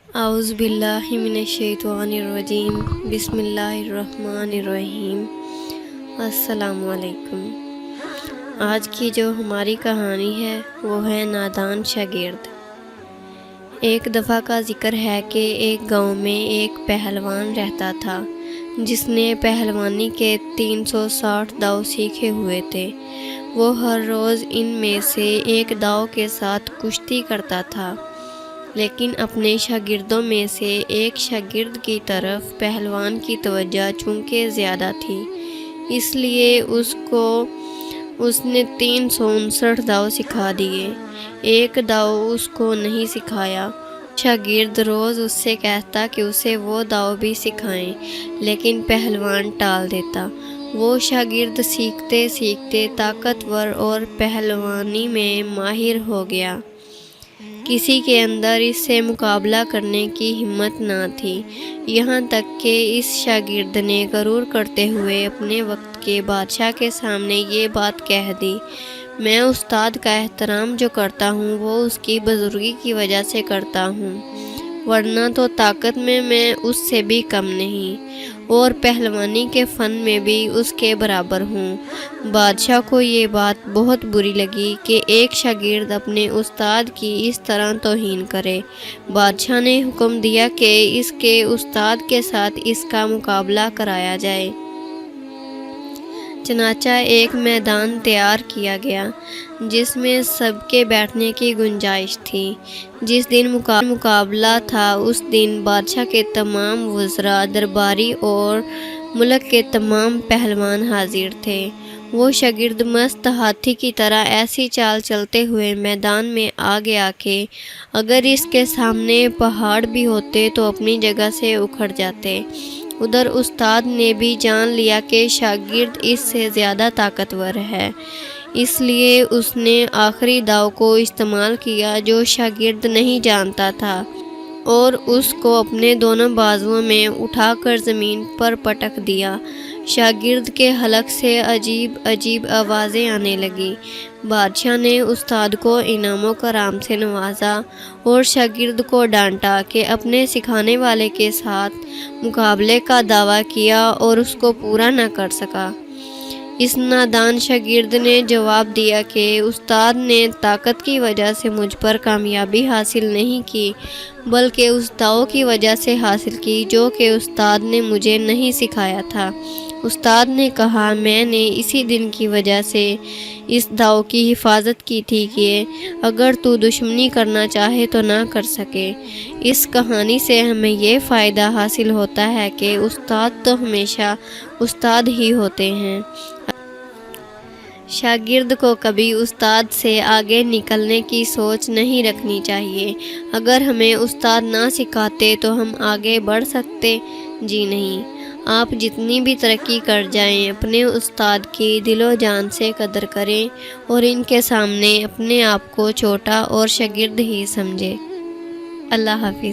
اعوذ باللہ من الشیطان الرجیم، بسم اللہ الرحمن الرحیم۔ السلام علیکم۔ آج کی جو ہماری کہانی ہے وہ ہے نادان شاگرد۔ ایک دفعہ کا ذکر ہے کہ ایک گاؤں میں ایک پہلوان رہتا تھا جس نے پہلوانی کے 360 داؤ سیکھے ہوئے تھے۔ وہ ہر روز ان میں سے ایک داؤ کے ساتھ کشتی کرتا تھا، لیکن اپنے شاگردوں میں سے ایک شاگرد کی طرف پہلوان کی توجہ چونکہ زیادہ تھی، اس لیے اس نے 359 داؤ سکھا دیے۔ ایک داؤ اس کو نہیں سکھایا۔ شاگرد روز اس سے کہتا کہ اسے وہ داؤ بھی سکھائیں، لیکن پہلوان ٹال دیتا۔ وہ شاگرد سیکھتے سیکھتے طاقتور اور پہلوانی میں ماہر ہو گیا۔ کسی کے اندر اس سے مقابلہ کرنے کی ہمت نہ تھی، یہاں تک کہ اس شاگرد نے غرور کرتے ہوئے اپنے وقت کے بادشاہ کے سامنے یہ بات کہہ دی، میں استاد کا احترام جو کرتا ہوں وہ اس کی بزرگی کی وجہ سے کرتا ہوں، ورنہ تو طاقت میں اس سے بھی کم نہیں، اور پہلوانی کے فن میں بھی اس کے برابر ہوں۔ بادشاہ کو یہ بات بہت بری لگی کہ ایک شاگرد اپنے استاد کی اس طرح توہین کرے۔ بادشاہ نے حکم دیا کہ اس کے استاد کے ساتھ اس کا مقابلہ کرایا جائے۔ چنانچہ ایک میدان تیار کیا گیا جس میں سب کے بیٹھنے کی گنجائش تھی۔ جس دن مقابلہ تھا اس دن بادشاہ کے تمام وزراء، درباری اور ملک کے تمام پہلوان حاضر تھے۔ وہ شاگرد مست ہاتھی کی طرح ایسی چال چلتے ہوئے میدان میں آ گیا کہ اگر اس کے سامنے پہاڑ بھی ہوتے تو اپنی جگہ سے اکھڑ جاتے۔ ادھر استاد نے بھی جان لیا کہ شاگرد اس سے زیادہ طاقتور ہے، اس لیے اس نے آخری داؤ کو استعمال کیا جو شاگرد نہیں جانتا تھا، اور اس کو اپنے دونوں بازوؤں میں اٹھا کر زمین پر پٹک دیا۔ شاگرد کے حلق سے عجیب عجیب آوازیں آنے لگیں۔ بادشاہ نے استاد کو انعام و کرام سے نوازا اور شاگرد کو ڈانٹا کہ اپنے سکھانے والے کے ساتھ مقابلے کا دعویٰ کیا اور اس کو پورا نہ کر سکا۔ اس نادان شاگرد نے جواب دیا کہ استاد نے طاقت کی وجہ سے مجھ پر کامیابی حاصل نہیں کی، بلکہ اس داؤ کی وجہ سے حاصل کی جو کہ استاد نے مجھے نہیں سکھایا تھا۔ استاد نے کہا، میں نے اسی دن کی وجہ سے اس داؤ کی حفاظت کی تھی کہ اگر تو دشمنی کرنا چاہے تو نہ کر سکے۔ اس کہانی سے ہمیں یہ فائدہ حاصل ہوتا ہے کہ استاد تو ہمیشہ استاد ہی ہوتے ہیں۔ شاگرد کو کبھی استاد سے آگے نکلنے کی سوچ نہیں رکھنی چاہیے۔ اگر ہمیں استاد نہ سکھاتے تو ہم آگے بڑھ سکتے؟ جی نہیں۔ آپ جتنی بھی ترقی کر جائیں، اپنے استاد کی دل و جان سے قدر کریں اور ان کے سامنے اپنے آپ کو چھوٹا اور شاگرد ہی سمجھیں۔ اللہ حافظ۔